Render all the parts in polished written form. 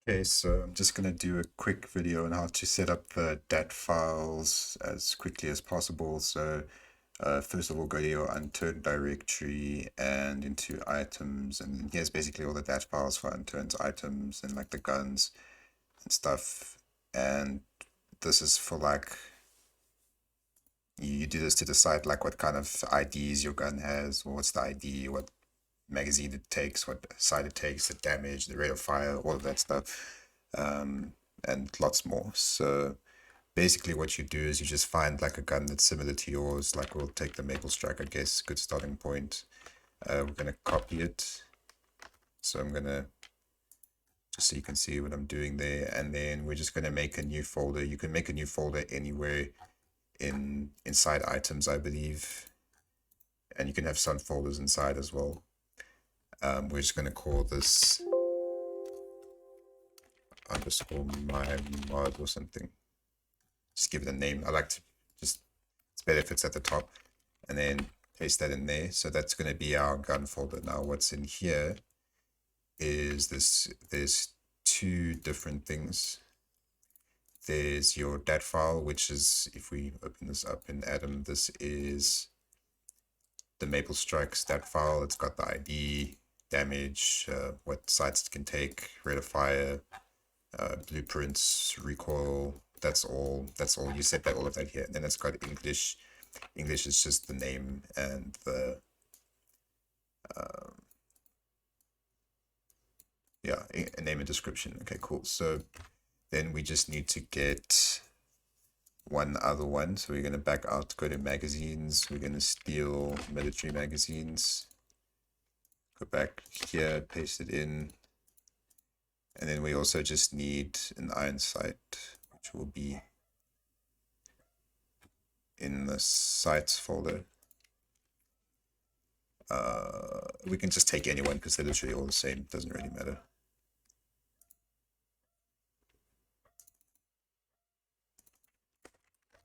Okay, so I'm just going to do a quick video on how to set up the DAT files as quickly as possible. So first of all, go to your Unturned directory and into items, and here's basically all the DAT files for Unturned's items and like the guns and stuff. And this is for like, you do this to decide like what kind of IDs your gun has, or what's the ID, what magazine it takes, what side it takes, the damage, the rate of fire, all of that stuff, and lots more. So basically what you do is you just find like a gun that's similar to yours. Like we'll take the maple strike, I guess, good starting point. We're going to copy it. So I'm going to, just so you can see what I'm doing there, and then we're just going to make a new folder. You can make a new folder anywhere inside items, I believe, and you can have some folders inside as well. We're just going to call this underscore my mod or something. Just give it a name. I like to just, it's better if it's at the top, and then paste that in there. So that's going to be our gun folder. Now what's in here is this, there's two different things. There's your dat file, which is, if we open this up in Atom, this is the Maple Strike stat file. It's got the ID, damage, what sights it can take, rate of fire, blueprints, recoil. That's all. You set that all of that here. And then it's got English. English is just the name and the yeah, a name and description. Okay, cool. So then we just need to get one other one. So we're going to back out, go to magazines. We're going to steal military magazines. Go back here, paste it in. And then we also just need an iron sight, which will be in the sites folder. We can just take anyone because they're literally all the same. It doesn't really matter.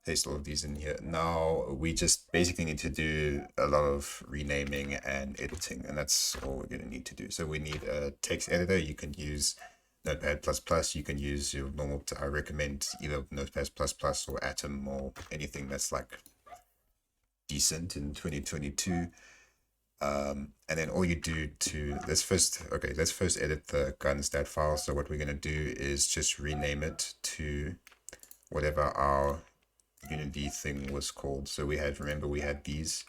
Paste all of these in here. Now we just basically need to do a lot of renaming and editing, and that's all we're going to need to do. So we need a text editor. You can use Notepad++. You can use your normal, I recommend either Notepad++ or Atom or anything that's like decent in 2022. And then all you do to, let's first edit the gun stat file. So what we're going to do is just rename it to whatever our Unity thing was called. So we had, remember we had these.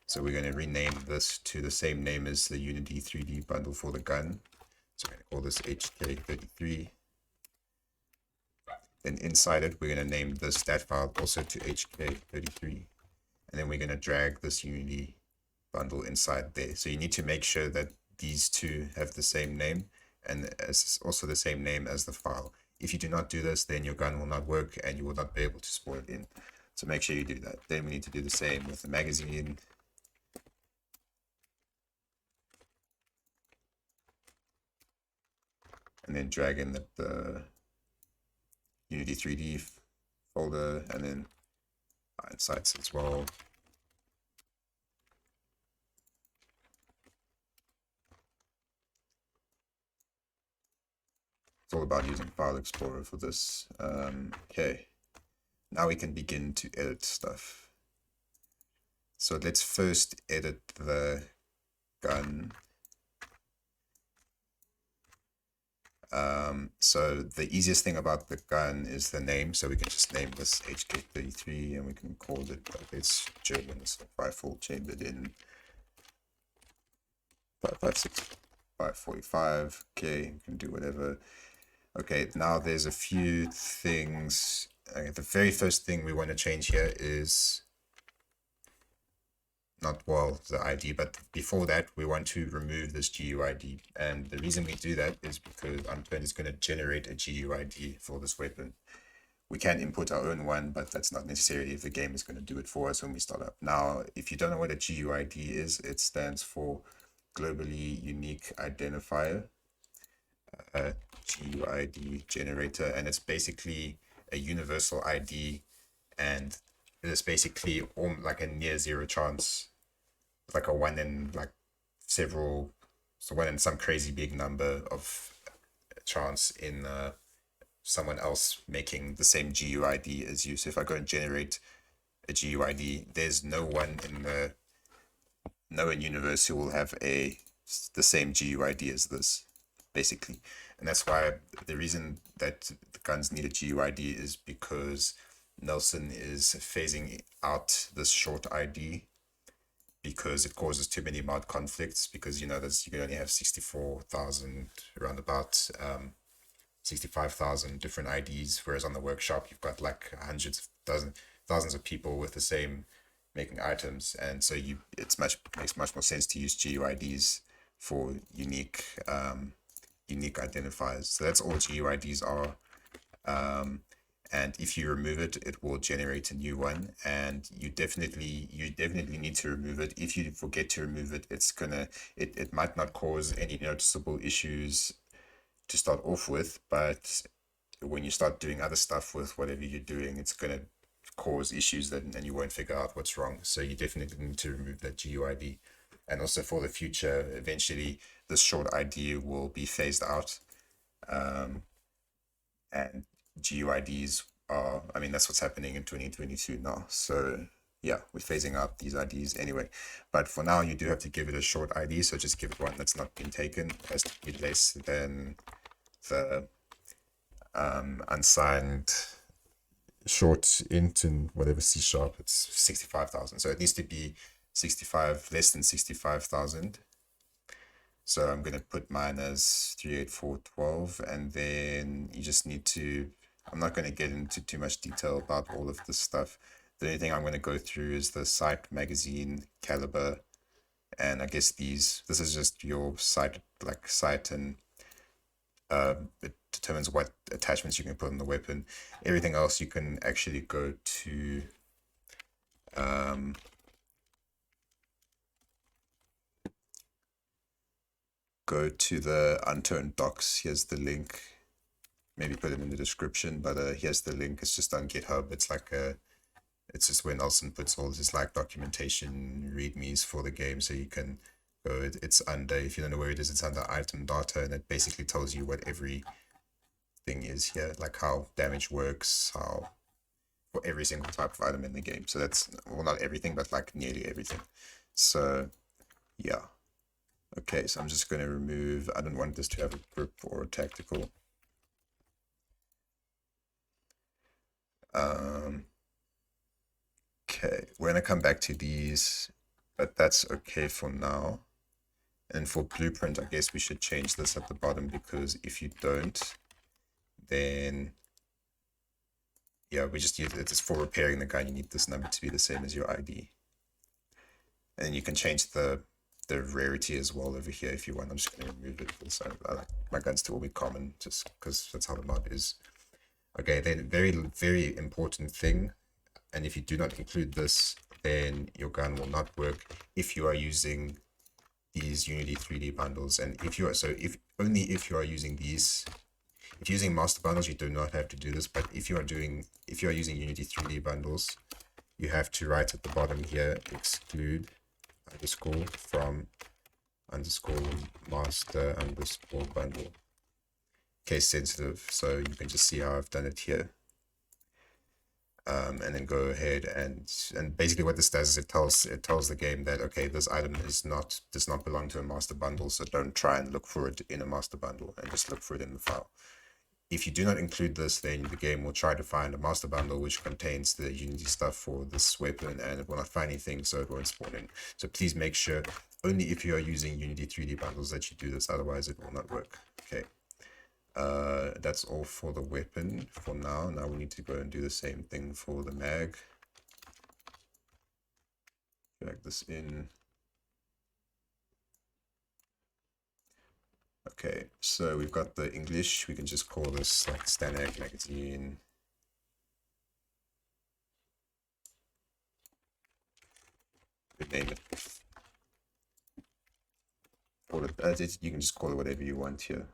So we're going to rename this to the same name as the Unity 3D bundle for the gun. So we're going to call this HK33. Then inside it, we're going to name the stat file also to HK33. And then we're going to drag this Unity bundle inside there. So you need to make sure that these two have the same name and as also the same name as the file. If you do not do this, then your gun will not work and you will not be able to spawn it in. So make sure you do that. Then we need to do the same with the magazine. And then drag in the Unity 3D folder and then iron sights as well. It's all about using File Explorer for this. Okay, now we can begin to edit stuff. So let's first edit the gun. So the easiest thing about the gun is the name. So we can just name this HK33 and we can call it, it's German, so rifle chambered in 556, 545. Okay, you can do whatever. Okay, now there's a few things. The very first thing we want to change here is not, well, the ID, but before that, we want to remove this GUID. And the reason we do that is because Unturned is going to generate a GUID for this weapon. We can input our own one, but that's not necessary if the game is going to do it for us when we start up. Now, if you don't know what a GUID is, it stands for Globally Unique Identifier. GUID generator, and it's basically a universal ID, and it's basically like a near zero chance, like a one in like several, so one in some crazy big number of chance in someone else making the same GUID as you. So if I go and generate a GUID, there's no one universe who will have the same GUID as this, basically. And that's why the reason that the guns need a GUID is because Nelson is phasing out this short ID because it causes too many mod conflicts, because you can only have 64,000 around about 65,000 different IDs, whereas on the workshop you've got like hundreds of thousands of people with the same making items, and so makes much more sense to use GUIDs for unique identifiers. So that's all GUIDs are. And if you remove it, it will generate a new one, and you definitely need to remove it. If you forget to remove it, it might not cause any noticeable issues to start off with, but when you start doing other stuff with whatever you're doing, it's gonna cause issues and you won't figure out what's wrong. So you definitely need to remove that GUID. And also for the future, eventually this short ID will be phased out. And GUIDs that's what's happening in 2022 now. So yeah, we're phasing out these IDs anyway. But for now, you do have to give it a short ID. So just give it one that's not been taken. It has to be less than the unsigned short int and whatever C#. It's 65,000. So it needs to be less than 65,000. So I'm going to put mine as 38412, and then you just need to, I'm not going to get into too much detail about all of this stuff. The only thing I'm going to go through is the site, magazine, caliber, and I guess this is just your site, and it determines what attachments you can put on the weapon. Everything else you can actually go to the Unturned docs. Here's the link. Maybe put it in the description, but here's the link. It's just on GitHub. It's just where Nelson puts all his documentation, readmes for the game, so you can go. It's under, if you don't know where it is, it's under item data, and it basically tells you what every thing is here, like how damage works, for every single type of item in the game. So that's, well, not everything, but like nearly everything. So yeah. Okay, so I'm just going to remove, I don't want this to have a grip or a tactical. Okay, we're going to come back to these, but that's okay for now. And for blueprint, I guess we should change this at the bottom, because if you don't, then yeah, we just use it. It's for repairing the gun. You need this number to be the same as your ID. And you can change the rarity as well over here if you want. I'm just going to remove it. So I like my guns to all be common, just because that's how the mod is. Okay, then very, very important thing. And if you do not include this, then your gun will not work if you are using these Unity 3D bundles. And if you are using these, if you're using master bundles, you do not have to do this. But if you are using Unity 3D bundles, you have to write at the bottom here, exclude _ from _master _ bundle. Case sensitive, so you can just see how I've done it here. And then go ahead and basically what this does is it tells the game that, okay, this item does not belong to a master bundle, so don't try and look for it in a master bundle, and just look for it in the file. If you do not include this, then the game will try to find a master bundle which contains the Unity stuff for this weapon, and it will not find anything, so it won't spawn in. So please make sure only if you are using Unity 3D bundles that you do this, otherwise it will not work. Okay. That's all for the weapon for now. Now we need to go and do the same thing for the mag. Drag this in. Okay, so we've got the English. We can just call this like Stanag magazine. Name it. You can just call it whatever you want here.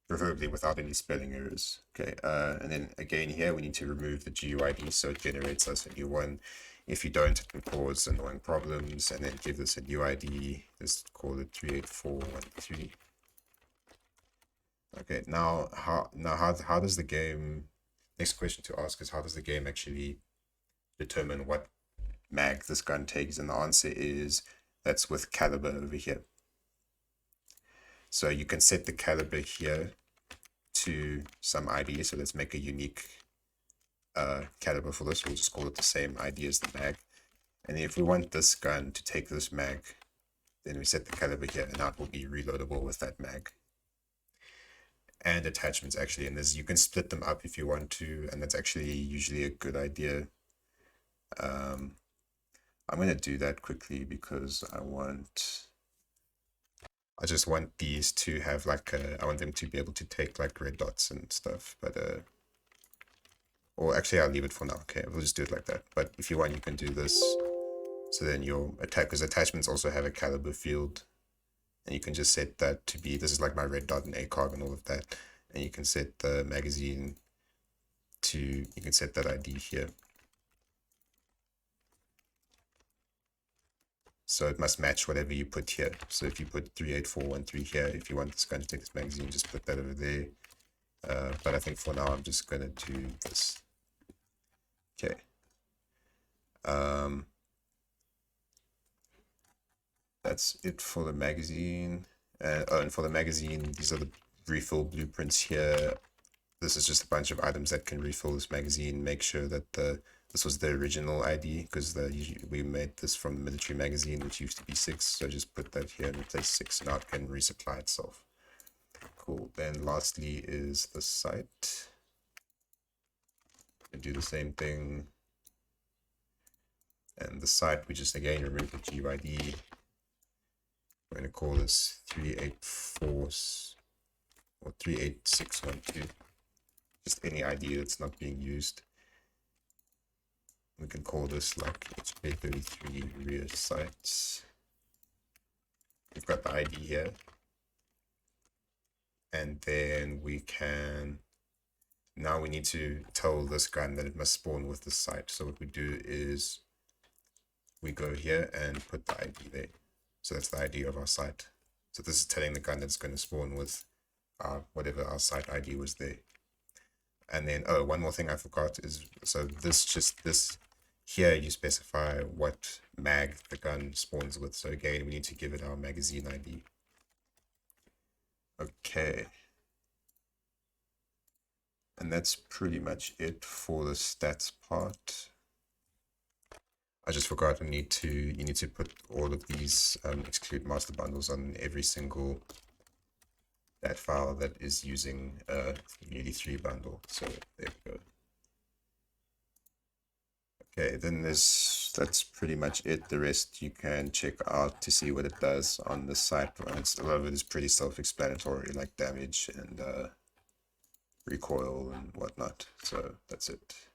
Preferably without any spelling errors. Okay, and then again here we need to remove the GUID, so it generates us a new one. If you don't, it can cause annoying problems, and then give this a new ID. Let's call it 38413. Okay, now how does the game, next question to ask is how does the game actually determine what mag this gun takes? And the answer is that's with caliber over here. So you can set the caliber here to some ID. So let's make a unique caliber for this. We'll just call it the same ID as the mag. And if we want this gun to take this mag, then we set the caliber here, and now it will be reloadable with that mag. And attachments actually, and you can split them up if you want to, and that's actually usually a good idea. I'm going to do that quickly because I just want these to have like I want them to be able to take like red dots and stuff, but or actually I'll leave it for now. Okay, we'll just do it like that. But if you want, you can do this. So then your because attachments also have a caliber field, and you can just set that to be, this is like my red dot and ACOG and all of that. And you can set the magazine to, you can set that ID here. So it must match whatever you put here. So if you put 38413 here, if you want this gun to take this magazine, just put that over there. But I think for now, I'm just going to do this. Okay. That's it for the magazine. And for the magazine, these are the refill blueprints here. This is just a bunch of items that can refill this magazine. Make sure that this was the original ID, because we made this from the military magazine, which used to be 6. So just put that here and replace 6. Now it can resupply itself. Cool. Then lastly is the sight. And do the same thing. And the sight, we just again remove the GUID. We're going to call this 384 or 38612. Just any ID that's not being used. We can call this like HK33 rear sights. We've got the ID here. And then we can, now we need to tell this gun that it must spawn with the sight. So what we do is we go here and put the ID there. So that's the ID of our sight. So this is telling the gun that it's going to spawn with whatever our sight ID was there. And then, oh, one more thing I forgot is, so this here you specify what mag the gun spawns with. So again, we need to give it our magazine ID. Okay. And that's pretty much it for the stats part. I just forgot you need to put all of these exclude master bundles on every single that file that is using a Unity 3 bundle. So there we go. Okay, then that's pretty much it. The rest you can check out to see what it does on the site. A lot of it is pretty self-explanatory, like damage and recoil and whatnot. So that's it.